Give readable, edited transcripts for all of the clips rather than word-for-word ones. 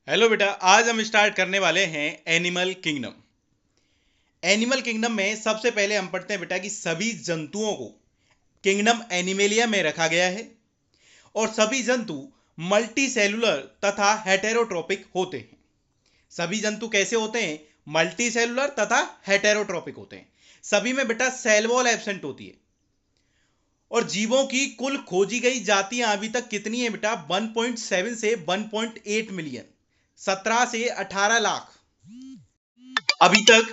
Hello बेटा, आज हम स्टार्ट करने वाले हैं एनिमल किंगडम। एनिमल किंगडम में सबसे पहले हम पढ़ते हैं बेटा कि सभी जंतुओं को किंगडम एनिमेलिया में रखा गया है और सभी जंतु मल्टी सेलुलर तथा हेटेरोट्रोपिक होते हैं। सभी जंतु कैसे होते हैं? मल्टी सेलुलर तथा हेटेरोट्रोपिक होते हैं। सभी में बेटा सेल वॉल एब्सेंट होती है। और जीवों की कुल खोजी गई जातियां अभी तक कितनी है बेटा? 1.7 से 1.8 मिलियन, 17 से 18 लाख अभी तक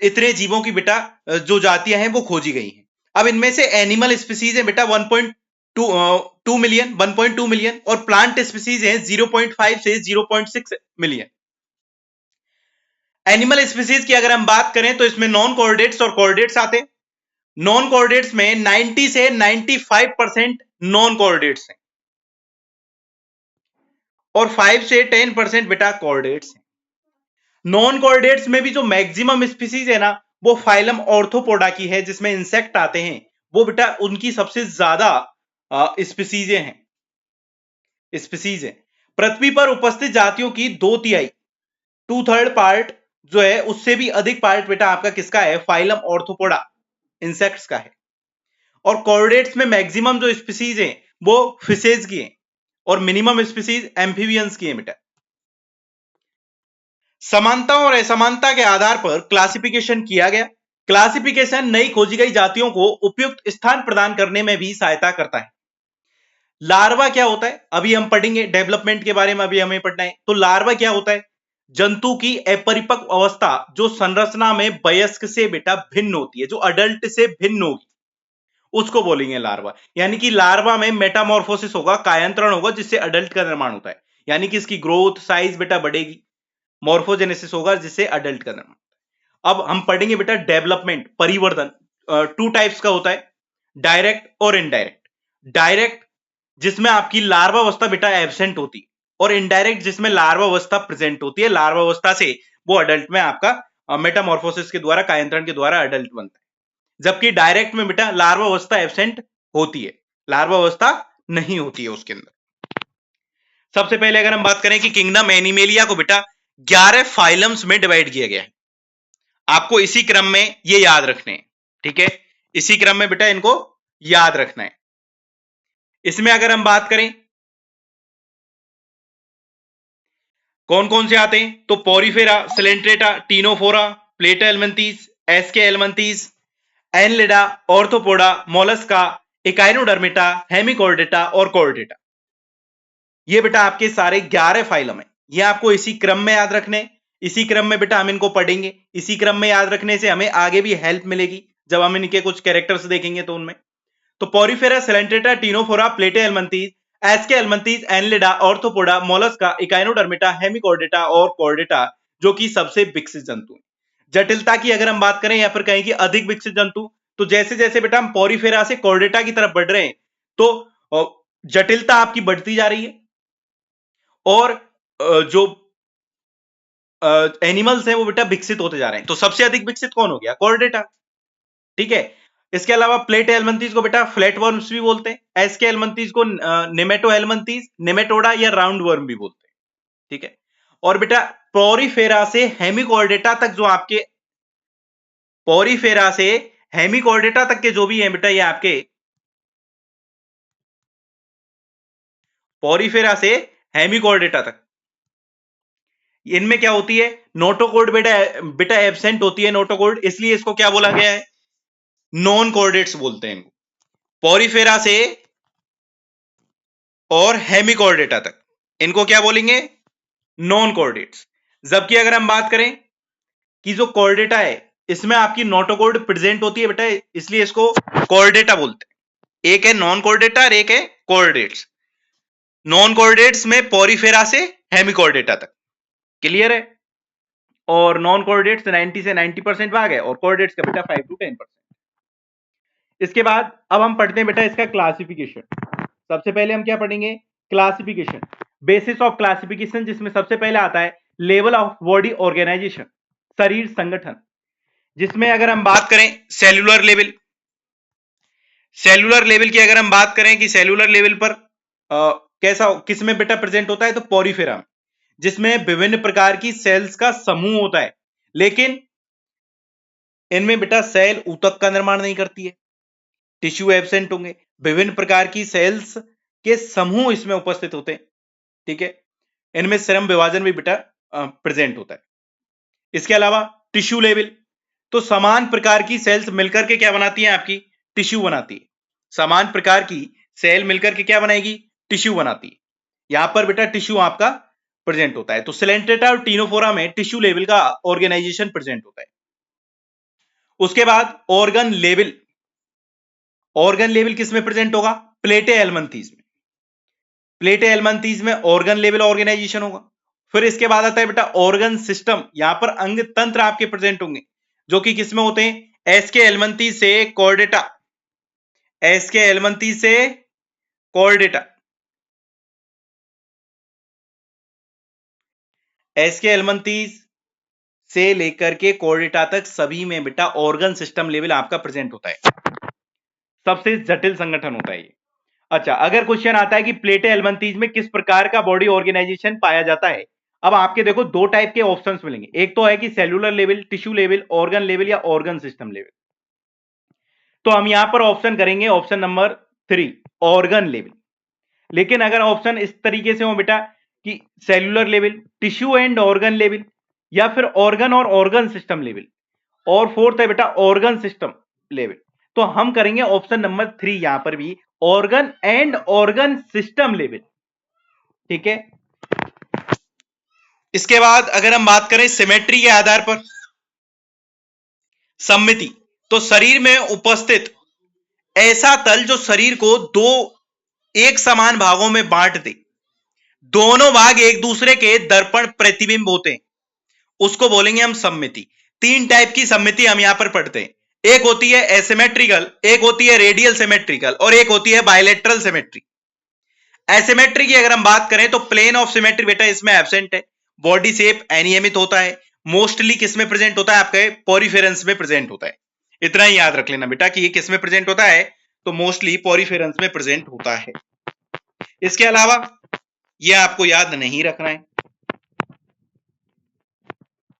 इतने जीवों की बेटा जो जातियां हैं वो खोजी गई हैं। अब इनमें से एनिमल स्पीसीज है बेटा 1.2 मिलियन, 1.2 मिलियन, और प्लांट स्पीसीज है 0.5 से 0.6 मिलियन। एनिमल स्पीसीज की अगर हम बात करें तो इसमें नॉन कोऑर्डिनेट्स और कोऑर्डिनेट्स आते हैं। नॉन कोऑर्डिनेट्स में 90 से 95% नॉन कोऑर्डिनेट्स हैं और 5 से 10% बेटा कोऑर्डिनेट्स हैं। नॉन कोऑर्डिनेट्स में भी जो मैक्सिमम स्पीसीज है ना, वो फाइलम ऑर्थोपोडा की है, जिसमें इंसेक्ट आते हैं। वो बेटा उनकी सबसे ज्यादा स्पीसीज है। पृथ्वी पर उपस्थित जातियों की 2/3, 2/3 पार्ट जो है, उससे भी अधिक पार्ट बेटा आपका किसका है? फाइलम ऑर्थोपोडा, इंसेक्ट्स का है। और कोऑर्डिनेट्स में मैक्सिमम जो स्पीसीज है वो फिशेज की है और मिनिमम स्पीसीज एम्फीबियंस की है बेटा। समानता और असमानता के आधार पर क्लासिफिकेशन किया गया। क्लासिफिकेशन नई खोजी गई जातियों को उपयुक्त स्थान प्रदान करने में भी सहायता करता है। लार्वा क्या होता है अभी हम पढ़ेंगे, डेवलपमेंट के बारे में अभी हमें पढ़ना है। तो लार्वा क्या होता है? जंतु की अपरिपक्व अवस्था जो संरचना में वयस्क से बेटा भिन्न होती है, जो अडल्ट से भिन्न होगी, उसको बोलेंगे लार्वा। यानी कि लार्वा में मेटामॉर्फोसिस होगा, कायांतरण होगा, जिससे अडल्ट का निर्माण होता है। यानी कि इसकी ग्रोथ साइज बेटा बढ़ेगी, मॉर्फोजेनेसिस होगा, जिससे अडल्ट का निर्माण। अब हम पढ़ेंगे बेटा डेवलपमेंट, परिवर्तन। टू टाइप्स का होता है, डायरेक्ट और इनडायरेक्ट। डायरेक्ट जिसमें आपकी लार्वा अवस्था बेटा एब्सेंट होती है, और इनडायरेक्ट जिसमें लार्वा अवस्था प्रेजेंट होती है। लार्वा अवस्था से वो अडल्ट में आपका मेटामॉर्फोसिस के द्वारा, कायांतरण के द्वारा अडल्ट बनता है। जबकि डायरेक्ट में बेटा लार्वा अवस्था एब्सेंट होती है, लार्वा अवस्था नहीं होती है उसके अंदर। सबसे पहले अगर हम बात करें कि किंगडम एनिमेलिया को बेटा 11 फाइलम्स में डिवाइड किया गया है। आपको इसी क्रम में ये याद रखने हैं, ठीक है? इसी क्रम में बेटा इनको याद रखना है। इसमें अगर हम बात करें कौन कौन से आते हैं, तो Porifera, Coelenterata, Ctenophora, Platyhelminthes, Aschelminthes, Annelida, Arthropoda, Mollusca, Echinodermata, Hemichordata और कॉर्डेटा। ये बेटा आपके सारे 11 फाइलम है। ये आपको इसी क्रम में याद रखने। इसी क्रम में बेटा हम इनको पढ़ेंगे। इसी क्रम में याद रखने से हमें आगे भी हेल्प मिलेगी जब हम इनके कुछ कैरेक्टर्स देखेंगे तो उनमें। तो Porifera, Coelenterata, Ctenophora, Platyhelminthes, Aschelminthes, Annelida, Arthropoda, Mollusca, Echinodermata, Hemichordata और कॉर्डेटा, जो कि सबसे विकसित जंतु हैं। जटिलता की अगर हम बात करें या फिर कहें कि अधिक विकसित जंतु, तो जैसे जैसे बेटा हम पोरीफेरा से कॉर्डेटा की तरफ बढ़ रहे हैं, तो जटिलता आपकी बढ़ती जा रही है। और जो एनिमल्स हैं वो बेटा विकसित होते जा रहे हैं। तो सबसे अधिक विकसित कौन हो गया? कॉर्डेटा, ठीक है। इसके अलावा प्लेट एलमंतीस को बेटा फ्लैट वर्म्स भी बोलते हैं। एसके एलमंतीस को नेमेटो एलमंतीस, नेमेटोडा या राउंड वर्म भी बोलते हैं, ठीक है। और बेटा पोरीफेरा से हेमिकॉर्डेटा तक जो आपके, पोरीफेरा से हेमिकॉर्डेटा तक के जो भी हैं बेटा, ये आपके पोरीफेरा से हेमिकॉर्डेटा तक, इनमें क्या होती है? नोटोकोड बेटा बेटा एब्सेंट होती है नोटोकोड, इसलिए इसको क्या बोला गया है? नॉन कोऑर्डिनेट्स बोलते हैं इनको। पोरीफेरा से और हेमिकॉर्डेटा तक इनको क्या बोलेंगे? Non coordinates. जबकि अगर हम बात करें कि जो कोऑर्डेटा है, इसमें आपकी नोटोकोड प्रेजेंट होती है बेटा, इसलिए इसको कोऑर्डेटा बोलते हैं। एक है नॉन कोऑर्डेटा और एक है कोऑर्डिनेट्स। नॉन कोऑर्डिनेट्स में पोरीफेरा से हेमिकॉर्डेटा तक, क्लियर है। और नॉन कोऑर्डिनेट्स 90 से 90% भाग है, और कोऑर्डिनेट्स का बेटा 5 to 10%। इसके बाद अब हम पढ़ते हैं बेटा इसका क्लासिफिकेशन। सबसे पहले हम क्या पढ़ेंगे? क्लासिफिकेशन, बेसिस ऑफ क्लासिफिकेशन, जिसमें सबसे पहले आता है लेवल ऑफ बॉडी ऑर्गेनाइजेशन, शरीर संगठन। जिसमें अगर हम बात करें सेल्यूलर लेवल, सेल्यूलर लेवल की अगर हम बात करें कि सेल्यूलर लेवल पर कैसा किस में बेटा प्रेजेंट होता है, तो पोरीफेरा में। जिसमें विभिन्न प्रकार की सेल्स का समूह होता है, लेकिन इनमें बेटा सेल ऊतक का निर्माण नहीं करती है, टिश्यू एब्सेंट होंगे, विभिन्न प्रकार की सेल्स के समूह इसमें उपस्थित होते हैं। ठीक है, इनमें श्रम विभाजन भी बेटा प्रेजेंट होता है। इसके अलावा टिश्यू लेवल, तो समान प्रकार की सेल्स मिलकर के क्या बनाती हैं, आपकी टिश्यू बनाती है। समान प्रकार की सेल मिलकर के क्या बनाएगी, टिश्यू बनाती है। यहां पर बेटा टिश्यू आपका प्रेजेंट होता है। तो सिलेंट्रेटा और टीनोफोरा में टिश्यू लेवल का ऑर्गेनाइजेशन प्रेजेंट होता है। उसके बाद ऑर्गन लेवल, ऑर्गन लेवल किसमें प्रेजेंट होगा, प्लेटे एल्मंथीज में। प्लेटे एल्मंथीज में ऑर्गन लेवल ऑर्गेनाइजेशन होगा। फिर इसके बाद आता है बेटा ऑर्गन सिस्टम, यहां पर अंग तंत्र आपके प्रेजेंट होंगे, जो कि किसमें होते हैं, एसके एल्मंथी से कॉर्डेटा, एसके एल्मंथी से कॉर्डेटा, एसके एल्मंथीज से लेकर के कॉर्डेटा तक सभी में बेटा ऑर्गन सिस्टम लेवल आपका प्रेजेंट होता है। सबसे जटिल संगठन होता है ये। अच्छा, अगर क्वेश्चन आता है कि प्लेटे एल्मंथीज में किस प्रकार का बॉडी ऑर्गेनाइजेशन पाया जाता है, अब आपके देखो दो टाइप के ऑप्शंस मिलेंगे, एक तो है कि cellular level, tissue level, organ level या ऑर्गन सिस्टम लेवल। तो हम यहां पर ऑप्शन करेंगे ऑप्शन नंबर 3, ऑर्गन लेवल। लेकिन अगर ऑप्शन इस तरीके से हो बेटा कि cellular level, tissue and organ level, या फिर ऑर्गन और ऑर्गन सिस्टम लेवल, और फोर्थ है बेटा ऑर्गन सिस्टम लेवल, तो हम करेंगे ऑप्शन नंबर 3, यहां पर भी organ and organ system level. ठीक है, इसके बाद अगर हम बात करें सिमेट्री के आधार पर सममिति, तो शरीर में उपस्थित ऐसा तल जो शरीर को दो एक समान भागों में बांट दे, दोनों भाग एक दूसरे के दर्पण प्रतिबिंब होते हैं, उसको बोलेंगे हम सममिति। तीन टाइप की सममिति हम यहां पर पढ़ते हैं, एक होती है एसिमेट्रिकल, एक होती है रेडियल सिमेट्रिकल, और एक होती है बायलैटरल सिमेट्री। एसिमेट्री की अगर हम बात करें तो प्लेन ऑफ सिमेट्री बेटा इसमें एब्सेंट है, बॉडी शेप अनियमित होता है, मोस्टली किसमें प्रेजेंट होता है, आपके पॉरीफेरेंस में प्रेजेंट होता है। इतना ही याद रख लेना बेटा कि ये किसमें प्रेजेंट होता है, तो मोस्टली पॉरीफेरेंस में प्रेजेंट होता है। इसके अलावा ये आपको याद नहीं रखना है।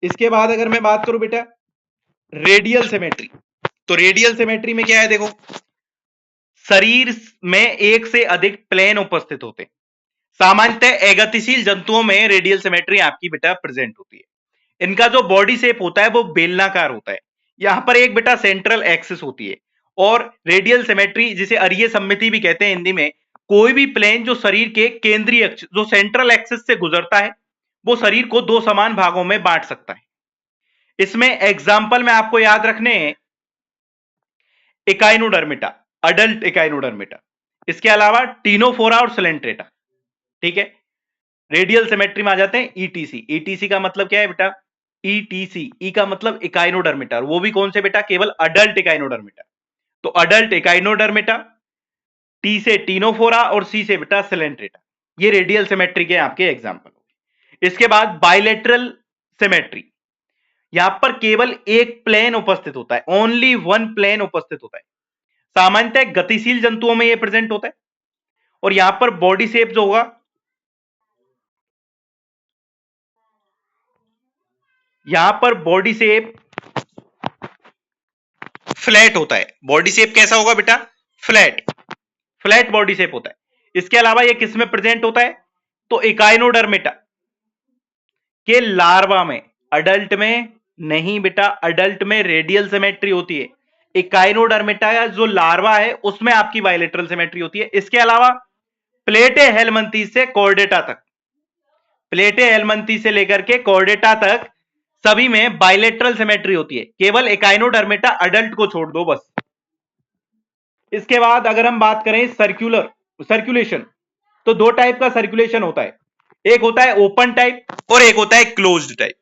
इसके बाद अगर मैं बात करूं बेटा रेडियल सिमेट्री, तो रेडियल सिमेट्री में क्या है, देखो शरीर में एक से अधिक प्लेन उपस्थित होते हैं। सामान्यतः अगतिशील जंतुओं में रेडियल सिमेट्री आपकी बेटा प्रेजेंट होती है। इनका जो बॉडी शेप होता है वो बेलनाकार होता है, यहां पर एक बेटा सेंट्रल एक्सिस होती है। और रेडियल सिमेट्री जिसे अरीय सममिति भी कहते हैं हिंदी में, कोई भी प्लेन जो शरीर के केंद्रीय अक्ष जो सेंट्रल एक्सिस से गुजरता है वो शरीर को दो समान भागों में बांट सकता है। इसमें एग्जाम्पल में आपको याद रखने हैं इकाइनोडर्मिटा, अडल्ट इकाइनोडर्मिटा, इसके अलावा टीनोफोरा और सिलेंट्रेटा। ठीक है, रेडियल सिमेट्री में आ जाते हैं ईटीसी। ईटीसी का मतलब क्या है बेटा, ईटीसी, ई का मतलब इकाइनोडर्मिटा, वो भी कौन से बेटा, केवल अडल्ट इकाइनोडर्मिटा। तो अडल्ट इकाइनोडर्मिटा, टी से टीनोफोरा और सी से बेटा सिलेंट्रेटा, ये रेडियल सिमेट्री के आपके एग्जाम्पल। इसके बाद बाइलेटरल सिमेट्री, यहां पर केवल एक प्लेन उपस्थित होता है, ओनली वन प्लेन उपस्थित होता है। सामान्यतः गतिशील जंतुओं में यह प्रेजेंट होता है। और यहां पर बॉडी शेप जो होगा, यहां पर बॉडी शेप फ्लैट होता है। बॉडी शेप कैसा होगा बेटा, फ्लैट, फ्लैट बॉडी शेप होता है। इसके अलावा यह किस में प्रेजेंट होता है, तो इकाइनोडर्मिटा के लार्वा में, अडल्ट में नहीं बेटा, अडल्ट में रेडियल सिमेट्री होती है। इकाइनोडर्मिटा का जो लार्वा है उसमें आपकी बायलेटरल सिमेट्री होती है। इसके अलावा प्लेटे हेलमंथी से कॉर्डेटा तक, प्लेटे हेलमंथी से लेकर के कॉर्डेटा तक सभी में बायलेटरल सिमेट्री होती है, केवल इकाइनोडर्मिटा अडल्ट को छोड़ दो बस। इसके बाद अगर हम बात करें सर्कुलेशन, तो दो टाइप का सर्कुलेशन होता है, एक होता है ओपन टाइप और एक होता है क्लोज्ड टाइप।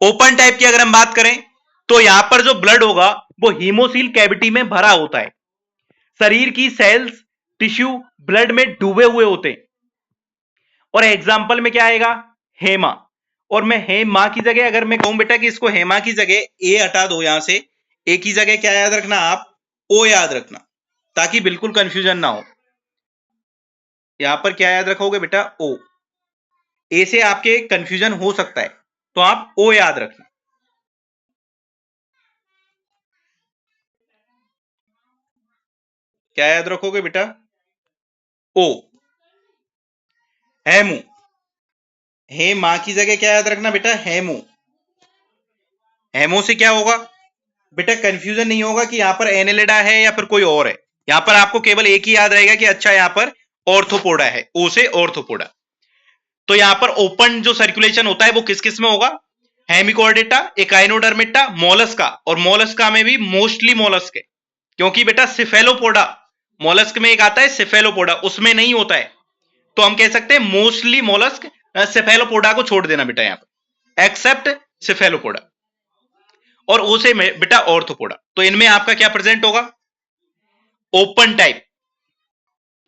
ओपन टाइप की अगर हम बात करें तो यहां पर जो ब्लड होगा वो हीमोसील कैविटी में भरा होता है, शरीर की सेल्स टिश्यू ब्लड में डूबे हुए होते हैं। और एग्जाम्पल में क्या आएगा, हेमा। और मैं हेमा की जगह अगर मैं कहूं बेटा कि इसको हेमा की जगह ए हटा दो, यहां से ए की जगह क्या याद रखना आप, ओ याद रखना, ताकि बिल्कुल कंफ्यूजन ना हो। यहां पर क्या याद रखोगे बेटा, ओ। ए से आपके कंफ्यूजन हो सकता है, तो आप ओ याद रखना। क्या याद रखोगे बेटा? ओ। हेमू। हे मां की जगह क्या याद रखना बेटा? हेमू। हेमो से क्या होगा बेटा? कंफ्यूजन नहीं होगा कि यहां पर एनेलिडा है या फिर कोई और है। यहां पर आपको केवल एक ही याद रहेगा कि अच्छा यहां पर ऑर्थोपोडा है, ओ से ऑर्थोपोडा। तो यहां पर ओपन जो सर्कुलेशन होता है वो किस किस में होगा? हेमिकोर्डेटा, एकाइनोडर्मेटा, मोलस्का, और मोलस्का में भी मोस्टली मोलस्क है, क्योंकि बेटा सिफेलोपोडा मोलस्क में एक आता है सिफेलोपोडा, उसमें नहीं होता है। तो हम कह सकते हैं मोस्टली मोलस्क। सिफेलोपोडा को छोड़ देना बेटा यहां पर, एक्सेप्ट सिफेलोपोडा। और ओ से में बेटा ऑर्थोपोडा। तो इनमें आपका क्या प्रेजेंट होगा? ओपन टाइप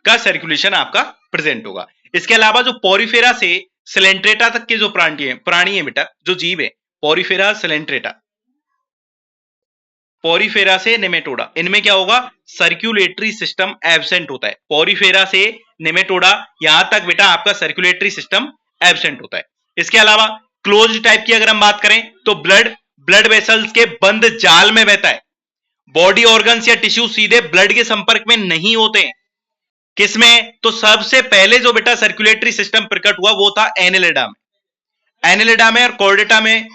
का सर्कुलेशन आपका प्रेजेंट होगा। इसके अलावा जो पॉरीफेरा से सिलेंट्रेटा तक के जो प्राणी है बेटा, जो जीव है, पॉरीफेरा सिलेंट्रेटा, पॉरीफेरा से नेमेटोडा, इनमें क्या होगा? सर्कुलेटरी सिस्टम एब्सेंट होता है। पॉरीफेरा से नेमेटोडा यहां तक बेटा आपका सर्कुलेटरी सिस्टम एब्सेंट होता है। इसके अलावा क्लोज्ड टाइप की अगर हम बात करें तो ब्लड ब्लड वेसल्स के बंद जाल में बहता है। बॉडी ऑर्गन्स या टिश्यू सीधे ब्लड के संपर्क में नहीं होते हैं। किसमें? तो सबसे पहले जो बेटा सर्कुलेटरी सिस्टम प्रकट हुआ वो था एनेलिडा में। एनेलिडा में और कॉर्डेटा में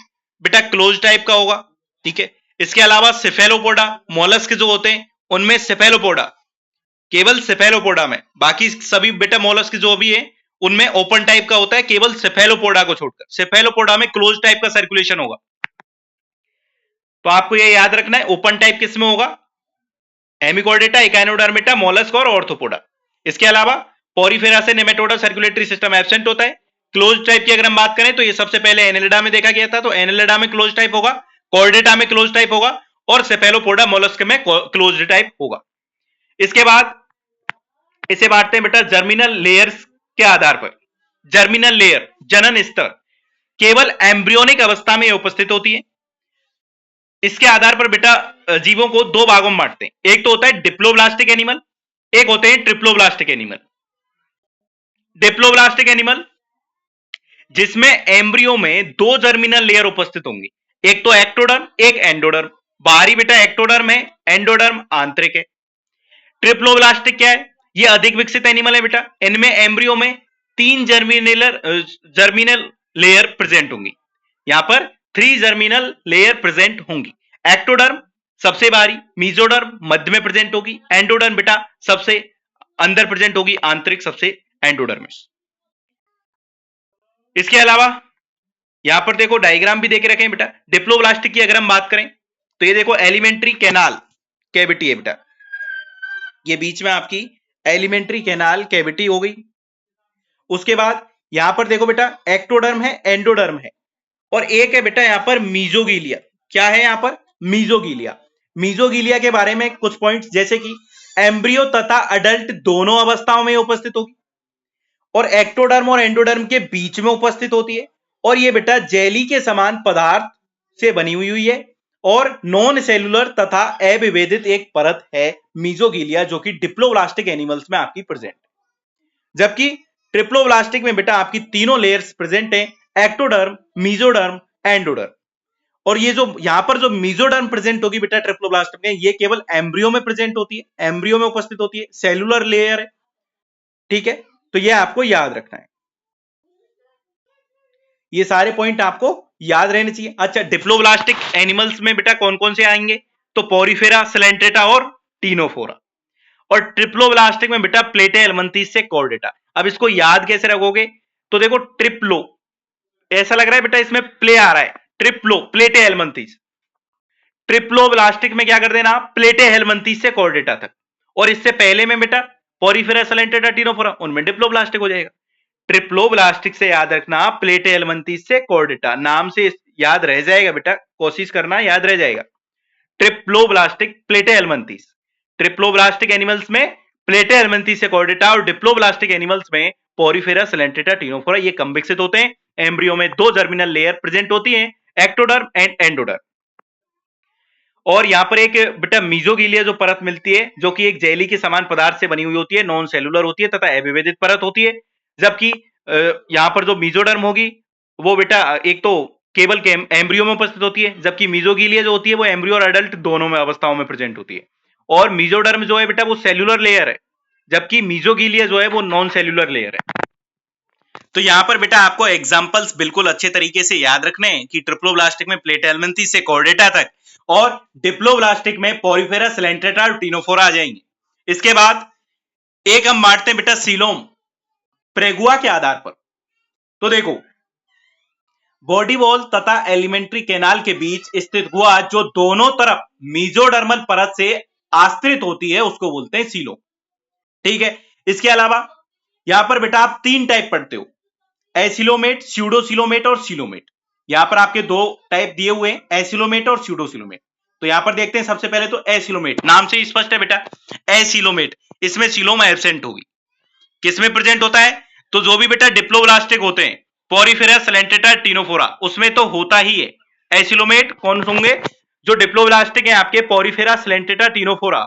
बेटा क्लोज टाइप का होगा, ठीक है। इसके अलावा सिफेलोपोडा, मोलस्क जो होते हैं उनमें सिफेलोपोडा, केवल सिफेलोपोडा में, बाकी सभी बेटा मोलस्क जो भी है उनमें ओपन टाइप का होता है, केवल सिफेलोपोडा को छोड़कर। सिफेलोपोडा में क्लोज टाइप का सर्कुलेशन होगा। तो आपको यह याद रखना है ओपन टाइप किस में होगा? हेमिकोर्डेटा, एकाइनोडर्मेटा, मोलस्क और ऑर्थोपोडा। इसके अलावा पॉरीफेरा से नेमेटोडा सर्कुलेटरी सिस्टम एब्सेंट होता है। क्लोज टाइप की अगर हम बात करें तो ये सबसे पहले एनेलिडा में देखा गया था, तो एनेलिडा में क्लोज टाइप होगा, कॉर्डेटा में क्लोज टाइप होगा, और सेफेलोपोडा मोलस्क में क्लोज टाइप होगा। इसके बाद इसे बांटते हैं बेटा जर्मिनल लेयर्स के आधार पर। जर्मिनल लेयर, जनन स्तर, केवल एम्ब्रियोनिक अवस्था में उपस्थित होती है। इसके आधार पर बेटा जीवों को दो भागों में बांटते हैं। एक तो होता है डिप्लोब्लास्टिक एनिमल, एक होते हैं ट्रिप्लोब्लास्टिक एनिमल। डिप्लोब्लास्टिक एनिमल जिसमें एम्ब्रियो में दो जर्मिनल लेयर उपस्थित होंगी, एक तो एक्टोडर्म, एक एंडोडर्म। बाहरी बेटा एक्टोडर्म है, एंडोडर्म आंतरिक है। ट्रिप्लोब्लास्टिक क्या है? ये अधिक विकसित एनिमल है बेटा। इनमें एम्ब्रियो में तीन जर्मिनल लेयर प्रेजेंट होंगी। यहां पर 3 जर्मिनल लेयर प्रेजेंट होंगी। एक्टोडर्म सबसे बाहरी, मीजोडर्म मध्य में प्रेजेंट होगी, एंडोडर्म बेटा सबसे अंदर प्रेजेंट होगी, आंतरिक सबसे एंडोडर्मिस। इसके अलावा यहां पर देखो डायग्राम भी देके रखे हैं बेटा। डिप्लोब्लास्टिक की अगर हम बात करें तो ये देखो एलिमेंट्री कैनाल कैविटी है बेटा, ये बीच में आपकी एलिमेंट्री कैनाल कैविटी हो गई। उसके बाद यहां पर देखो बेटा एक्टोडर्म है, एंडोडर्म है, और एक है बेटा यहां पर मीजोगीलिया। क्या है यहां पर? मीजोगीलिया। मीजोगीलिया के बारे में कुछ पॉइंट्स, जैसे कि एम्ब्रियो तथा अडल्ट दोनों अवस्थाओं में उपस्थित होगी, और एक्टोडर्म और एंडोडर्म के बीच में उपस्थित होती है, और ये बेटा जेली के समान पदार्थ से बनी हुई है, और नॉन सेलुलर तथा अविभेदित एक परत है मीजोगीलिया, जो कि डिप्लोब्लास्टिक एनिमल्स में आपकी प्रेजेंट है। जबकि ट्रिप्लोब्लास्टिक में बेटा आपकी तीनों लेयर्स प्रेजेंट है, एक्टोडर्म, मीजोडर्म, एंडोडर्म। और ये जो यहां पर जो मीजोडर्म प्रेजेंट होगी बेटा ट्रिप्लोब्लास्ट में, ये केवल एम्ब्रियो में प्रेजेंट होती है, एम्ब्रियो में उपस्थित होती है, सेलुलर लेयर है, ठीक है। तो ये आपको याद रखना है, ये सारे पॉइंट आपको याद रहने चाहिए। अच्छा, डिप्लोब्लास्टिक एनिमल्स में बेटा कौन कौन से आएंगे? तो पॉरीफेरा, सिलेंट्रेटा और टीनोफोरा। और ट्रिप्लोब्लास्टिक में बेटा प्लेटे एलमंथीस से कॉर्डेटा। अब इसको याद कैसे रखोगे? तो देखो ट्रिप्लो, ऐसा लग रहा है बेटा इसमें प्ले आ रहा है, ट्रिप्लो प्लेटे हेलमंथीस। ट्रिप्लोब्लास्टिक में क्या कर देना? प्लेटे हेलमंथीस से कॉर्डेटा तक। और इससे पहले में बेटा पॉरीफेरा, सिलेंट्रेटा, टीनोफोरा, उनमें डिप्लोब्लास्टिक हो जाएगा। ट्रिप्लोब्लास्टिक से याद रखना प्लेटे हेलमंथीस से कॉर्डेटा, नाम से याद रह जाएगा बेटा, कोशिश करना याद रह जाएगा। ट्रिप्लोब्लास्टिक प्लेटे हेलमंथीस, ट्रिप्लोब्लास्टिक एनिमल्स में प्लेटे हेलमंथीस से कॉर्डेटा, और डिप्लोब्लास्टिक एनिमल्स में पॉरीफेरा, सिलेंट्रेटा, टीनोफोरा, ये कम विकसित होते हैं। एम्ब्रियो में दो जर्मिनल लेयर प्रेजेंट होती है, एक्टोडर्म एंड एंडोडर्म। और यहां पर एक बेटा मीजोगीलिया जो परत मिलती है, जो कि एक जेली के समान पदार्थ से बनी हुई होती है, नॉन सेलुलर होती है तथा अविभेदित परत होती है। जबकि यहां पर जो मीजोडर्म होगी वो बेटा एक तो केवल के एम्ब्रियो में उपस्थित होती है, जबकि मीजोगीलिया जो होती है वो एम्ब्रियो और अडल्ट दोनों में अवस्थाओं में प्रेजेंट होती है। और मीजोडर्म जो है बेटा वो सेल्यूलर लेयर है, जबकि मीजोगीलिया जो है वो नॉन सेल्यूलर लेयर है। तो यहां पर बेटा आपको एग्जांपल्स बिल्कुल अच्छे तरीके से याद रखने हैं कि ट्रिप्लोब्लास्टिक में प्लेटेलमेंथी से कॉर्डेटा तक और डिप्लोब्लास्टिक में पोरिफेरा, सिलेंट्रेटा और टिनोफोरा आ जाएंगे। इसके बाद एक हम बांटते हैं बेटा सीलोम प्रेगुआ के आधार पर। तो देखो, बॉडी वॉल तथा एलिमेंट्री कैनाल के बीच स्थित गुहा जो दोनों तरफ मीजोडर्मल परत से आश्रित होती है उसको बोलते हैं सीलोम। ठीक है, इसके अलावा यहां पर बेटा आप तीन टाइप पढ़ते हो, एसिलोमेट, स्यूडोसिलोमेट और सिलोमेट। यहां पर आपके दो टाइप दिए हुए हैं, एसिलोमेट और स्यूडोसिलोमेट। तो यहां पर देखते हैं सबसे पहले तो एसिलोमेट, नाम से स्पष्ट है बेटा एसिलोमेट, इसमें सिलोम एब्सेंट होगी। किसमें प्रेजेंट होता है? तो जो भी बेटा डिप्लोब्लास्टिक होते हैं, पोरिफेरा, सिलेंट्रेटा, टिनोफोरा, उसमें तो होता ही है। एसिलोमेट कौन होंगे? जो डिप्लोब्लास्टिक है आपके, पोरिफेरा, सिलेंट्रेटा, टिनोफोरा,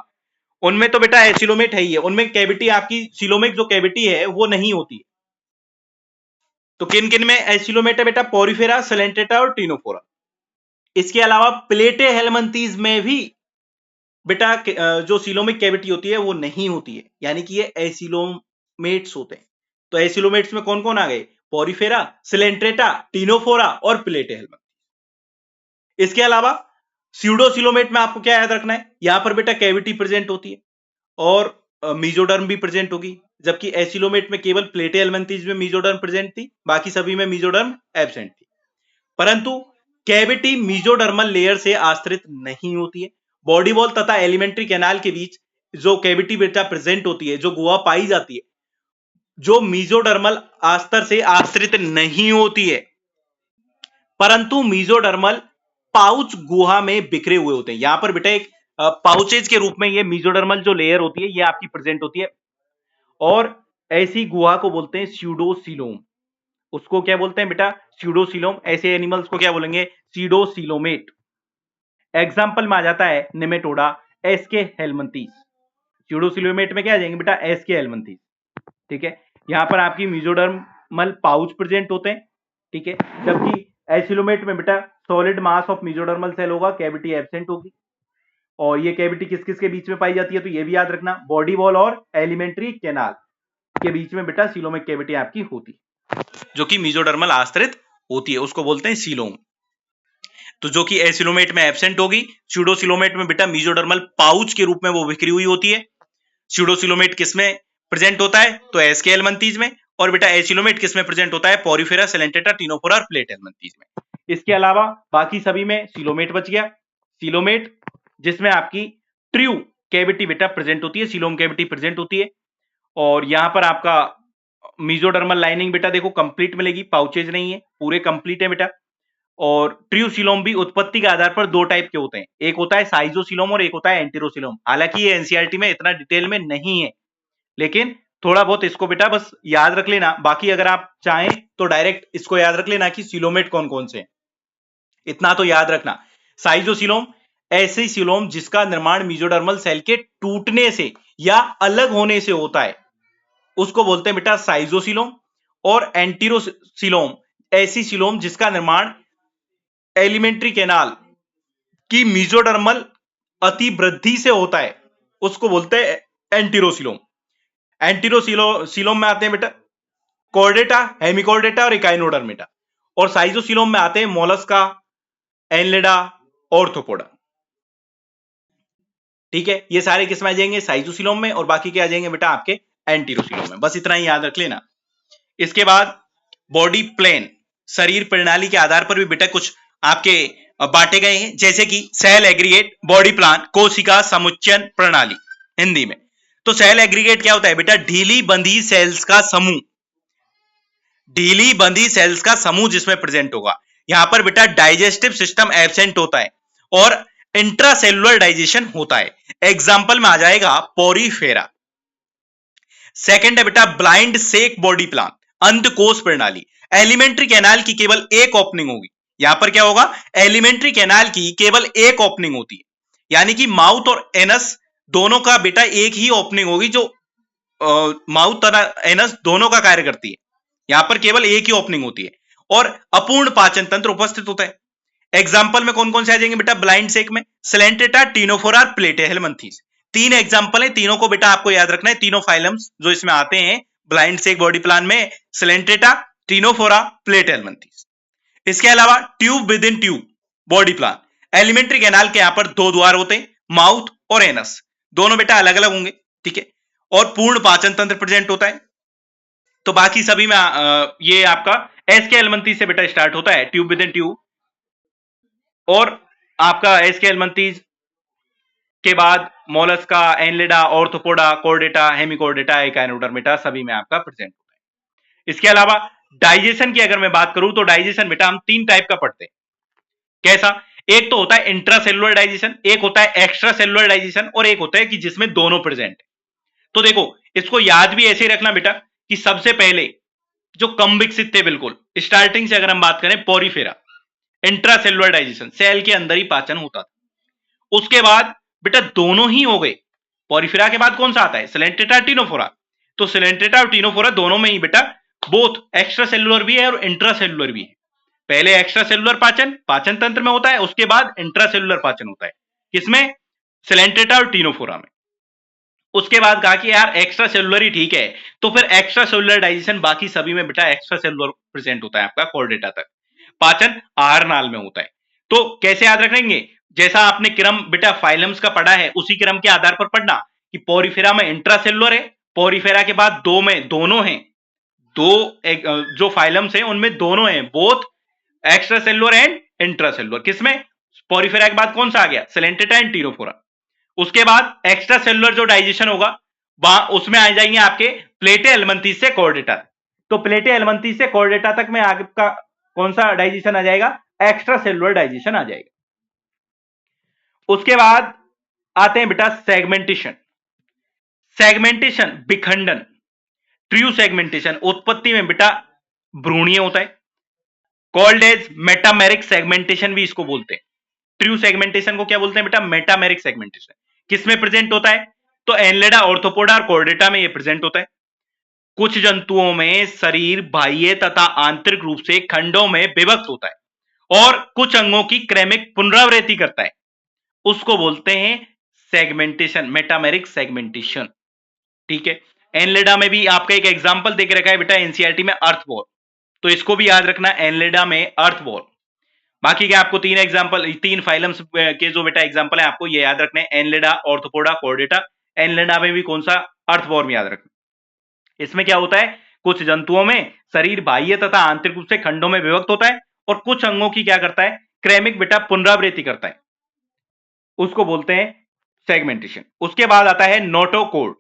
उनमें तो बेटा एसिलोमेट है ही है, उनमें कैविटी आपकी सिलोमिक जो कैविटी है वो नहीं होती है। तो किन किन में एसिलोमेट है बेटा? पोरिफेरा, सिलेंट्रेटा और टिनोफोरा। इसके अलावा प्लेटे हेलमंथीज में भी बेटा जो सिलोमिक कैविटी होती है वो नहीं होती है, यानी कि ये एसिलोमेट्स होते हैं। तो एसिलोमेट्स में कौन कौन आ गए? पोरिफेरा, सिलेंट्रेटा, टिनोफोरा और प्लेटे हेलमंथीज। इसके अलावा स्यूडोसिलोमेट में आपको क्या याद रखना है? यहां पर बेटा कैविटी प्रेजेंट होती है और मीजोडर्म भी प्रेजेंट होगी, जबकि एसिलोमेट में केवल प्लेटे हेलमंथीज में मीजोडर्म प्रेजेंट थी, बाकी सभी में मीजोडर्म एब्सेंट थी। परंतु कैविटी मीजोडर्मल लेयर से आश्रित नहीं होती है। बॉडी वॉल तथा एलिमेंट्री कैनाल के बीच जो कैविटी बेटा प्रेजेंट होती है, जो गुहा पाई जाती है, जो मीजोडर्मल आस्तर से आश्रित नहीं होती है, परंतु मीजोडर्मल पाउच गुहा में बिखरे हुए होते हैं। यहां पर बेटा एक पाउचेज के रूप में ये मीजोडर्मल जो लेयर होती है ये आपकी प्रेजेंट होती है, और ऐसी गुहा को बोलते हैं स्यूडोसिलोम। उसको क्या बोलते हैं बेटा? स्यूडोसिलोम। ऐसे एनिमल्स को क्या बोलेंगे? सीडोसिलोमेट। एग्जाम्पल में आ जाता है नेमेटोडा, एसके हेलमंथीज। स्यूडोसिलोमेट में क्या आ जाएंगे बेटा? SK helminths. ठीक है, यहां पर आपकी मीजोडर्मल पाउच प्रेजेंट होते हैं। ठीक है, जबकि एसिलोमेट में बेटा solid mass of mesodermal cell होगा, कैविटी एब्सेंट होगी। और ये कैविटी किस किस के बीच में पाई जाती है? तो ये भी याद रखना, बॉडी वॉल और एलिमेंट्री कैनाल के बीच में बेटा सीलोमिक कैविटी आपकी होती है, जो कि मीजोडर्मल आश्रित होती है, उसको बोलते हैं सीलोम। तो जो कि एसिलोमेट में एब्सेंट होगी, स्यूडोसिलोमेट में बेटा मीजोडर्मल पाउच के रूप में वो बिखरी हुई होती है। स्यूडोसिलोमेट किसमें प्रेजेंट होता है? तो एसके हेलमंथीज में। और बेटा एसिलोमेट किसमें प्रेजेंट होता है? पोरिफेरा, सिलेंट्रेटा, टिनोफोरा और प्लेट हेलमंथीज में। इसके अलावा बाकी सभी में सिलोमेट बच गया। सिलोमेट जिसमें आपकी ट्रू कैविटी बेटा प्रेजेंट होती है, सिलोम कैविटी प्रेजेंट होती है। और यहां पर आपका मीजोडर्मल लाइनिंग बेटा देखो कंप्लीट मिलेगी, पाउचेज नहीं है, पूरे कंप्लीट है बेटा। और ट्रूसिलोम भी उत्पत्ति के आधार पर दो टाइप के होते हैं, एक होता है साइजोसिलोम और एक होता है एंटीरोसिलोम। हालांकि ये एनसीईआरटी में इतना डिटेल में नहीं है, लेकिन थोड़ा बहुत इसको बेटा बस याद रख लेना। बाकी अगर आप चाहें तो डायरेक्ट इसको याद रख लेना कि सिलोमेट कौन कौन से, इतना तो याद रखना। साइजोसिलोम ऐसे सिलोम जिसका निर्माण मीजोडर्मल सेल के टूटने से या अलग होने से होता है, उसको बोलते हैं बेटा साइजोसिलोम। और एंटीरोसिलोम ऐसी सिलोम जिसका निर्माण एलिमेंट्री कैनाल की मीजोडर्मल अतिवृद्धि से होता है, उसको बोलते हैं एंटीरोसिलोम। एंटीरोसिलोम में आते हैं बेटा कॉर्डेटा, हेमिकॉर्डेटा और इकाइनोडर्मेटा। और साइजोसिलोम में आते हैं मोलस्का, एनलेडा, ऑर्थोपोडा। ठीक है, ये सारे किस में आ जाएंगे? साइजोसिलोम में। और बाकी क्या आ जाएंगे बेटा? आपके एंटीरोसिलोम में। बस इतना ही याद रख लेना। इसके बाद बॉडी प्लेन, शरीर प्रणाली के आधार पर भी बेटा कुछ आपके बांटे गए हैं, जैसे कि सेल एग्रीगेट, बॉडी प्लान, कोशिका समुच्चयन प्रणाली हिंदी में। तो सेल एग्रीगेट क्या होता है बेटा? ढीली बंधी सेल्स का समूह, ढीली बंधी सेल्स का समूह जिसमें प्रेजेंट होगा। यहां पर बेटा डाइजेस्टिव सिस्टम एब्सेंट होता है और इंट्रासेलुलर डाइजेशन होता है। एग्जाम्पल में आ जाएगा पोरीफेरा। सेकंड है बेटा ब्लाइंड सेक बॉडी प्लान, अंधकोश प्रणाली। एलिमेंट्री कैनाल की केवल एक ओपनिंग होगी। यहां पर क्या होगा? एलिमेंट्री कैनाल की केवल एक ओपनिंग होती है, यानी कि माउथ और एनस दोनों का बेटा एक ही ओपनिंग होगी, जो माउथ और एनस दोनों का कार्य करती है। यहां पर केवल एक ही ओपनिंग होती है और अपूर्ण पाचन तंत्र उपस्थित होता है। एग्जाम्पल में कौन कौन से आ जाएंगे बेटा ब्लाइंड सेक में? सेलेंटेटा, टीनोफोरा, प्लेटेहेलमिन्थीज। तीन एग्जाम्पल है, तीनों को बेटा आपको याद रखना है। तीनों फाइलम्स जो इसमें आते हैं ब्लाइंड सेक बॉडी प्लान में, सेलेंटेटा, टीनोफोरा, प्लेटेहेलमिन्थीज। इसके अलावा tube with in tube body plan, alimentary canal के यहां पर दो द्वार होते हैं, माउथ और एनस, दोनों बेटा अलग अलग होंगे, ठीक है। और पूर्ण पाचन तंत्र प्रेजेंट होता है। तो बाकी सभी में ये आपका एसके एलमंथीज से बेटा स्टार्ट होता है, ट्यूब विद इन ट्यूब, और आपका एसके एलमंथीज के बाद Mollusca, Annelida, arthropoda, Chordata, Hemichordata, echinodermata सभी में आपका प्रेजेंट होता है। इसके अलावा डाइजेशन की अगर मैं बात करूं तो डाइजेशन बेटा हम तीन टाइप का पढ़ते हैं। कैसा? एक तो होता है इंट्रासेलुलर डाइजेशन, एक होता है एक्स्ट्रा सेलुलर डाइजेशन, और एक होता है कि जिसमें दोनों प्रेजेंट है। तो देखो इसको याद भी ऐसे ही रखना बेटा कि सबसे पहले जो कम विकसित थे बिल्कुल स्टार्टिंग से अगर हम बात करें, पोरिफेरा, इंट्रासेलुलर डाइजेशन, सेल के अंदर ही पाचन होता था। उसके बाद बेटा दोनों ही हो गए। पोरिफेरा के बाद कौन सा आता है? सेलेंटेटा, टीनोफोरा। तो सेलेंटेटा और टीनोफोरा दोनों में ही बेटा बोथ एक्स्ट्रा सेलुलर भी है और इंट्रासेलुलर भी है। पहले एक्स्ट्रा सेलुलर पाचन पाचन तंत्र में होता है, उसके बाद इंट्रासेलुलर पाचन होता है। किसमें? सेलेंटेटा और टीनोफोरा में। उसके बाद कहा कि यार एक्स्ट्रा सेलुलर ही ठीक है, तो फिर एक्स्ट्रा सेलुलर डाइजेशन बाकी सभी में बेटा एक्स्ट्रा सेलुलर प्रेजेंट होता है आपका कॉर्डेटा तक। पाचन आहार नाल में होता है। तो कैसे याद रखेंगे? जैसा आपने क्रम बेटा फाइलम्स का पढ़ा है उसी क्रम के आधार पर पढ़ना कि पोरिफेरा में इंट्रासेलुलर है, पोरिफेरा के बाद दो में दोनों हैं, दो जो फाइलम्स हैं उनमें दोनों हैं, both extra cellular and intracellular. किसमें? पोरिफेरा के बाद कौन सा आ गया? सेलेंटेटा एंड टीनोफोरा। उसके बाद एक्स्ट्रा सेलुलर जो डाइजेशन होगा वहां उसमें आ जाएंगे आपके प्लेटे एलमंथीज से कॉर्डेटा। तो प्लेटे एलमंथीज से कॉर्डेटा तक में आपका कौन सा डाइजेशन आ जाएगा? एक्स्ट्रा सेलुलर डाइजेशन आ जाएगा। उसके बाद आते हैं बेटा सेगमेंटेशन। सेगमेंटेशन विखंडन, ट्रू सेगमेंटेशन उत्पत्ति में बेटा भ्रूणीय होता है, कॉल्ड एज मेटामेरिक सेगमेंटेशन भी इसको बोलते हैं। ट्रू सेगमेंटेशन को क्या बोलते हैं बेटा? Metameric segmentation. किसमें प्रेजेंट होता है? तो एनलेडा, ऑर्थोपोडा और कॉर्डेटा में यह प्रेजेंट होता है। कुछ जंतुओं में शरीर बाह्य तथा आंतरिक रूप से खंडों में विभक्त होता है और कुछ अंगों की क्रमिक पुनरावृत्ति करता है, उसको बोलते हैं सेगमेंटेशन, मेटामेरिक सेगमेंटेशन, ठीक है। एनलेडा में भी आपका एक एग्जांपल देके रखा है बेटा एनसीईआरटी में, अर्थवॉर, तो इसको भी याद रखना, एनलेडा में अर्थवॉर। बाकी के आपको तीन एग्जांपल, तीन फाइलम्स के जो बेटा एग्जांपल है आपको ये याद रखने हैं, एनलेडा, ऑर्थोपोडा, कॉर्डेटा। एनलेडा में भी कौन सा? अर्थवॉर में याद रखना। इसमें क्या होता है? कुछ जंतुओं में शरीर बाह्य तथा आंतरिक रूप से खंडों में विभक्त होता है और कुछ अंगों की क्या करता है? क्रमिक बेटा पुनरावृत्ति करता है, उसको बोलते हैं सेगमेंटेशन। उसके बाद आता है नोटोकोड।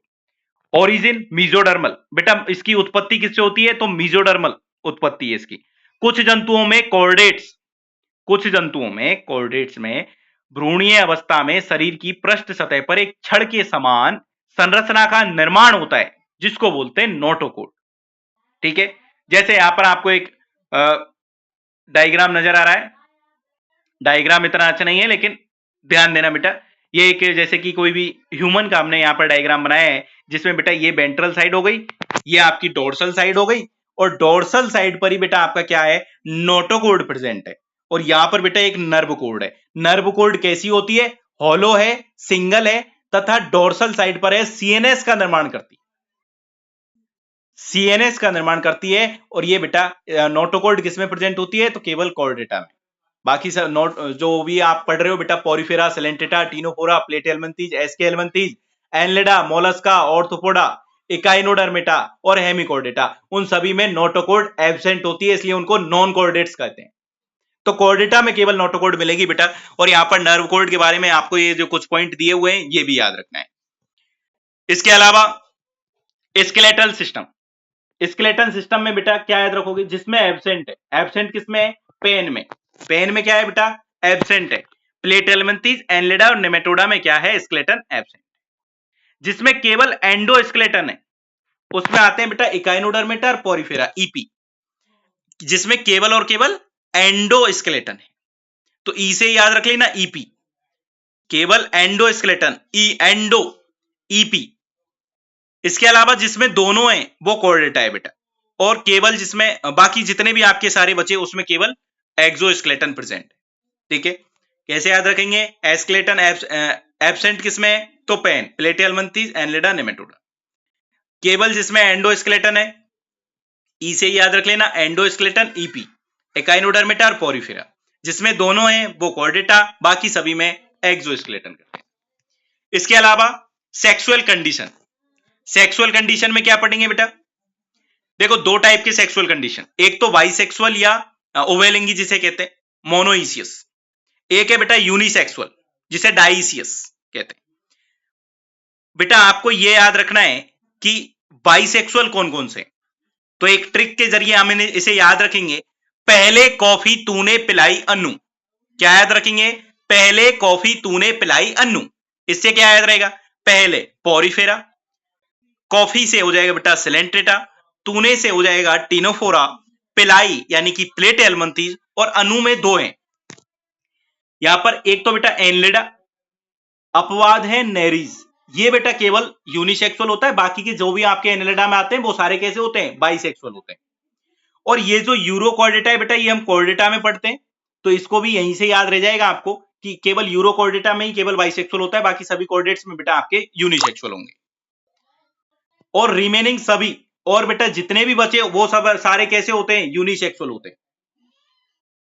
ओरिजिन मीजोडर्मल, बेटा इसकी उत्पत्ति किससे होती है? तो मीजोडर्मल उत्पत्ति है इसकी। कुछ जंतुओं में कॉर्डेट्स, कुछ जंतुओं में कॉर्डेट्स में भ्रूणीय अवस्था में शरीर की पृष्ठ सतह पर एक छड़ के समान संरचना का निर्माण होता है जिसको बोलते हैं नोटोकोड, ठीक है। जैसे यहां पर आपको एक डायग्राम नजर आ रहा है, डायग्राम इतना अच्छा नहीं है लेकिन ध्यान देना बेटा, ये एक जैसे कि कोई भी ह्यूमन का हमने यहाँ पर डायग्राम बनाया है जिसमें बेटा ये वेंट्रल साइड हो गई, ये आपकी डोर्सल साइड हो गई, और डोर्सल साइड पर ही बेटा आपका क्या है? नोटोकोड प्रेजेंट है। और यहां पर बेटा एक नर्व कोड है। नर्व कोड कैसी होती है? हॉलो है, सिंगल है, तथा डोर्सल साइड पर है, सीएनएस का निर्माण करती है, सीएनएस का निर्माण करती है। और ये बेटा नोटोकोड किसमें प्रेजेंट होती है? तो केवल कॉर्डेटा में। बाकी सब नोट जो भी आप पढ़ रहे हो बेटा, Porifera, Coelenterata, Ctenophora, Platyhelminthes, Aschelminthes, Annelida, Mollusca, Arthropoda, Echinodermata और हेमिकॉर्डेटा, उन सभी में नोटोकोड एब्सेंट होती है, इसलिए उनको नॉन कॉर्डेट्स कहते हैं। तो कॉर्डेटा में केवल नोटोकोड मिलेगी बेटा। और यहां पर नर्व कोड के बारे में आपको ये जो कुछ पॉइंट दिए हुए हैं ये भी याद रखना है। इसके अलावा स्केलेटल सिस्टम, स्केलेटन सिस्टम में बेटा क्या याद रखोगे? जिसमें एब्सेंट है, एब्सेंट किसमें है? पेन में। पेन में क्या है बेटा? एब्सेंट है। प्लेटेहेलमिन्थीज, एनलेडा और नेमेटोडा में क्या है? Skeleton absent. जिसमें केवल एंडोस्केलेटन है उसमें आते हैं बेटा इकाइनोडर्मेटा और पोरिफेरा, ईपी, जिसमें केवल और केवल एंडोस्केलेटन है। तो ई से याद रख लेना, ईपी, केवल एंडोस्केलेटन, ई एंडो, ईपी। इसके अलावा जिसमें दोनों हैं वो कॉर्डेटा है बेटा। और केवल जिसमें बाकी जितने भी आपके सारे बचे उसमें केवल एक्सोस्केलेटन प्रेजेंट है। ठीक है, कैसे याद रखेंगे? एस्केलेटन एब्सेंट किसमें है? तो पेन, प्लेटिहेल्मिन्थेस, एनलिडा, नेमेटोडा। केवल जिसमें एंडोस्केलेटन है, ई से याद रख लेना, एंडोस्केलेटन, ईपी, एकाइनोडर्मिटा और पोरिफेरा। जिसमें दोनों हैं वो कॉर्डेटा, बाकी सभी में एक्सोस्केलेटन करते हैं। इसके अलावा सेक्सुअल कंडीशन, सेक्सुअल कंडीशन में क्या पढ़ेंगे बेटा? देखो दो टाइप के सेक्सुअल कंडीशन, एक तो बाइसेक्सुअल या उभयलिंगी जिसे कहते हैं, मोनोइसियस। एक है बेटा यूनिसेक्सुअल जिसे डाइसियस कहते हैं। बेटा आपको यह याद रखना है कि बाइसेक्सुअल कौन कौन से, तो एक ट्रिक के जरिए हम इसे याद रखेंगे। पहले कॉफी तूने पिलाई अन्नू, क्या याद रखेंगे? पहले कॉफी तूने पिलाई अन्नू। इससे क्या याद रहेगा? पहले पोरिफेरा, कॉफी से हो जाएगा बेटा सिलेंट्रेटा, तूने से हो जाएगा टीनोफोरा, पिलाई यानी कि प्लेटिहेल्मिन्थेस, और अनु में दो हैं यहां पर, एक तो बेटा एनलिडा, अपवाद है नेरीज। ये बेटा केवल यूनिसेक्सुअल होता है, बाकी के जो भी आपके एनलिडा में आते हैं वो सारे कैसे होते हैं? बाइसेक्सुअल होते हैं। और ये जो यूरोकॉर्डेटा है बेटा, ये हम कॉर्डेटा में पढ़ते हैं, तो इसको भी यहीं से याद रह जाएगा आपको कि केवल यूरोकॉर्डेटा में ही केवल बाइसेक्सुअल होता है, बाकी सभी कॉर्डेट्स में बेटा आपके यूनिसेक्सुअल होंगे। और रिमेनिंग सभी और बेटा जितने भी बचे वो सब सारे कैसे होते हैं? यूनिसेक्सुअल होते हैं।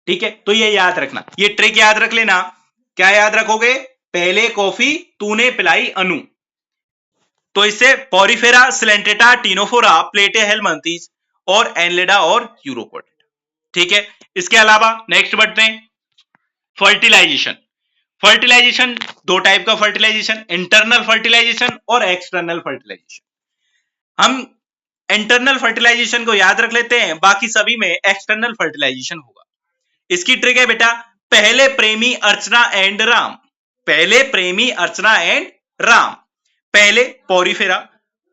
ठीक है, तो ये याद रखना, ये ट्रिक याद रख लेना। क्या याद रखोगे? पहले कॉफी तूने पिलाई अनु, तो इससे पोरिफेरा, सिलेंट्रेटा, टीनोफोरा, प्लेटिहेल्मिन्थेस और एनलिडा और यूरोकॉर्डेटा। ठीक है, इसके अलावा नेक्स्ट बढ़ते हैं, फर्टिलाइजेशन। फर्टिलाइजेशन दो टाइप का फर्टिलाइजेशन, इंटरनल फर्टिलाइजेशन और एक्सटर्नल फर्टिलाइजेशन। हम इंटरनल फर्टिलाइजेशन को याद रख लेते हैं, बाकी सभी में एक्सटर्नल फर्टिलाइजेशन होगा। इसकी ट्रिक है बेटा, पहले प्रेमी अर्चना एंड राम, पहले प्रेमी अर्चना एंड राम, पहले पोरिफेरा,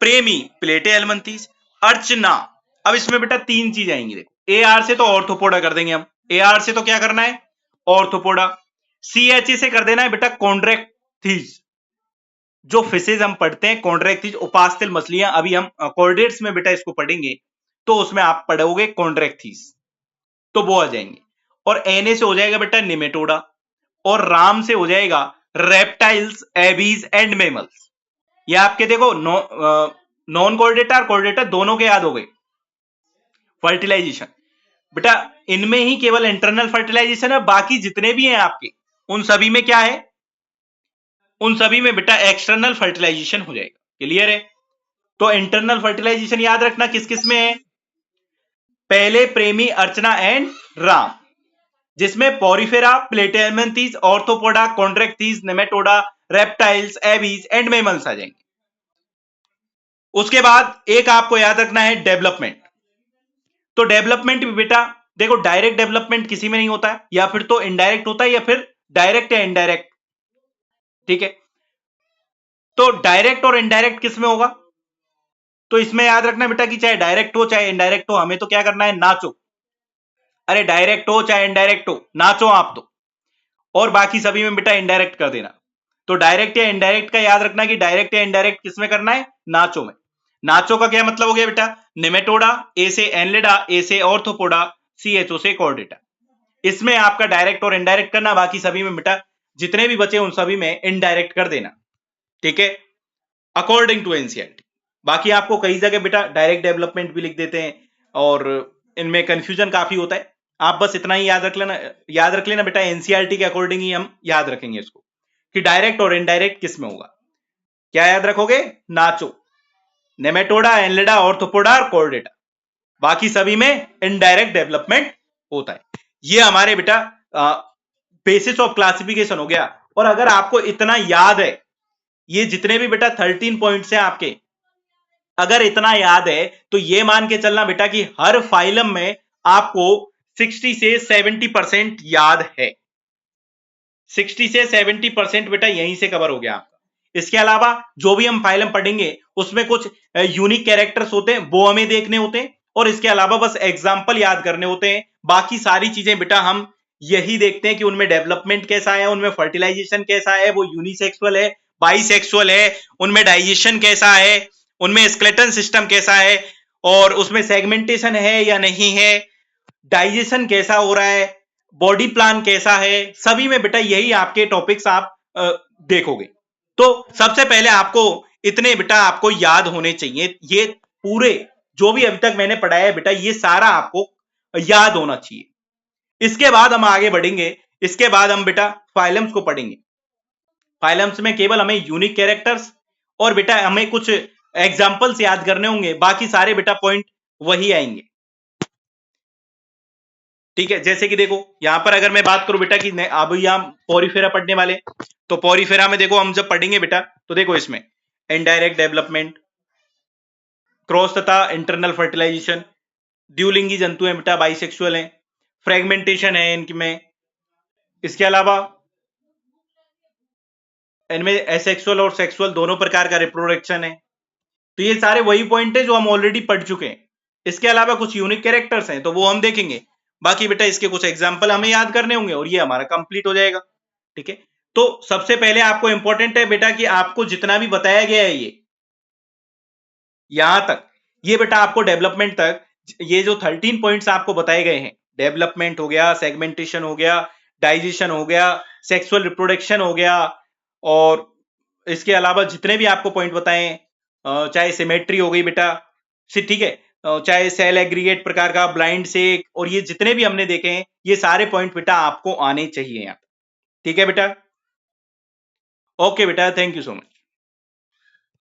प्रेमी प्लेटिहेल्मिन्थेस, अर्चना। अब इसमें बेटा तीन चीज आएंगी, देखो ए आर से तो ऑर्थोपोडा कर देंगे हम, ए आर से तो क्या करना है? ऑर्थोपोडा। सी एच ए से कर देना है बेटा कॉन्ड्रेक्थिस, जो फिशेज हम पढ़ते हैं कॉन्ड्रेक्थिस, उपास्थल मछलियां, अभी हम कॉर्डेट्स में बेटा इसको पढ़ेंगे तो उसमें आप पढ़ोगे कॉन्ड्रेक्थिस, तो वो आ जाएंगे। और एनए से हो जाएगा बेटा निमेटोडा, और राम से हो जाएगा रेप्टाइल्स, एबीज एंड मेमल्स। ये आपके देखो नॉन कॉर्डेटा और कॉर्डेटा दोनों के याद हो गए। फर्टिलाइजेशन बेटा इनमें ही केवल इंटरनल फर्टिलाइजेशन है, बाकी जितने भी हैं आपके उन सभी में क्या है? उन सभी में बेटा एक्सटर्नल फर्टिलाइजेशन हो जाएगा। क्लियर है? तो इंटरनल फर्टिलाइजेशन याद रखना किस किस में है? पहले प्रेमी अर्चना एंड राम, जिसमें Porifera, Platyhelminthes, Arthropoda, Chondrichthyes, Nematoda, reptiles, Aves and mammals आ जाएंगे। उसके बाद एक आपको याद रखना है डेवलपमेंट। तो डेवलपमेंट भी बेटा देखो डायरेक्ट डेवलपमेंट किसी में नहीं होता है, या फिर तो इनडायरेक्ट होता है, या फिर डायरेक्ट या इनडायरेक्ट। ठीक है, तो डायरेक्ट और इनडायरेक्ट किस में होगा? तो इसमें याद रखना बेटा कि चाहे डायरेक्ट हो चाहे इनडायरेक्ट हो, हमें तो क्या करना है? नाचो। अरे डायरेक्ट हो चाहे इनडायरेक्ट हो, नाचो आप तो। और बाकी सभी में बेटा इनडायरेक्ट कर देना। तो डायरेक्ट या इनडायरेक्ट का याद रखना कि डायरेक्ट या इनडायरेक्ट किसमें करना है? नाचो में। नाचो का क्या मतलब हो गया बेटा? निमेटोडा, ए से एनलिडा, ए से ऑर्थोपोडा, सीएचओ से कॉर्डेटा। इसमें आपका डायरेक्ट और इनडायरेक्ट करना, बाकी सभी में बेटा जितने भी बचे उन सभी में इनडायरेक्ट कर देना। ठीक है, अकॉर्डिंग टू एनसीईआरटी। बाकी आपको कई जगह बेटा डायरेक्ट डेवलपमेंट भी लिख देते हैं और इनमें कंफ्यूजन काफी होता है। आप बस इतना ही याद रख लेना बेटा, एनसीईआरटी के अकॉर्डिंग ही हम याद रखेंगे इसको कि डायरेक्ट और इनडायरेक्ट किस में होगा। क्या याद रखोगे? नाचो, नेमेटोडा, एनलिडा, ऑर्थोपोडा और कॉर्डेटा, बाकी सभी में इनडायरेक्ट डेवलपमेंट होता है। ये हमारे बेटा बेसिस ऑफ क्लासिफिकेशन हो गया। और अगर आपको इतना याद है, ये जितने भी बेटा 13 पॉइंट्स हैं आपके, अगर इतना याद है तो ये मान के चलना बेटा कि हर फाइलम में आपको 60 से 70% याद है। 60 से 70% बेटा यहीं से कवर हो गया आपका। इसके अलावा जो भी हम फाइलम पढ़ेंगे उसमें कुछ यूनिक कैरेक्टर्स होते हैं, वो हमें देखने होते हैं, और इसके अलावा बस एग्जाम्पल याद करने होते हैं। बाकी सारी चीजें बेटा हम यही देखते हैं कि उनमें डेवलपमेंट कैसा है, उनमें फर्टिलाइजेशन कैसा है, वो यूनिसेक्सुअल है, बाइसेक्सुअल है, उनमें डाइजेशन कैसा है, उनमें स्केलेटन सिस्टम कैसा है, और उसमें सेगमेंटेशन है या नहीं है, डाइजेशन कैसा हो रहा है, बॉडी प्लान कैसा है, सभी में बेटा यही आपके टॉपिक्स आप देखोगे। तो सबसे पहले आपको इतने बेटा आपको याद होने चाहिए, ये पूरे जो भी अभी तक मैंने पढ़ाया है बेटा ये सारा आपको याद होना चाहिए। इसके बाद हम आगे बढ़ेंगे, इसके बाद हम बेटा फाइलम्स को पढ़ेंगे। फाइलम्स में केवल हमें यूनिक कैरेक्टर्स और बेटा हमें कुछ एग्जाम्पल्स याद करने होंगे, बाकी सारे बेटा पॉइंट वही आएंगे। ठीक है, जैसे कि देखो यहां पर अगर मैं बात करूं बेटा कि अभी हम पॉरीफेरा पढ़ने वाले, तो पॉरीफेरा में देखो हम जब पढ़ेंगे बेटा तो देखो इसमें इनडायरेक्ट डेवलपमेंट, क्रॉस तथा इंटरनल फर्टिलाइजेशन, द्विलिंगी जंतु हैं बेटा, बाइसेक्सुअल हैं, फ्रेगमेंटेशन है इनमें, इसके अलावा इनमें एसेक्सुअल और सेक्सुअल दोनों प्रकार का रिप्रोडक्शन है। तो ये सारे वही पॉइंट है जो हम ऑलरेडी पढ़ चुके हैं। इसके अलावा कुछ यूनिक कैरेक्टर्स हैं तो वो हम देखेंगे, बाकी बेटा इसके कुछ एग्जाम्पल हमें याद करने होंगे और ये हमारा कंप्लीट हो जाएगा। ठीक है, तो सबसे पहले आपको इंपॉर्टेंट है बेटा कि आपको जितना भी बताया गया है ये यहां तक, ये बेटा आपको डेवलपमेंट तक ये जो 13 पॉइंट्स आपको बताए गए हैं, डेवलपमेंट हो गया, सेगमेंटेशन हो गया, डाइजेशन हो गया, सेक्सुअल रिप्रोडक्शन हो गया, और इसके अलावा जितने भी आपको पॉइंट बताए, चाहे सिमेट्री हो गई बेटा, ठीक है, चाहे सेल एग्रीगेट प्रकार का, ब्लाइंड से, और ये जितने भी हमने देखे हैं ये सारे पॉइंट बेटा आपको आने चाहिए यहाँ। ठीक है बेटा, ओके बेटा, थैंक यू सो मच।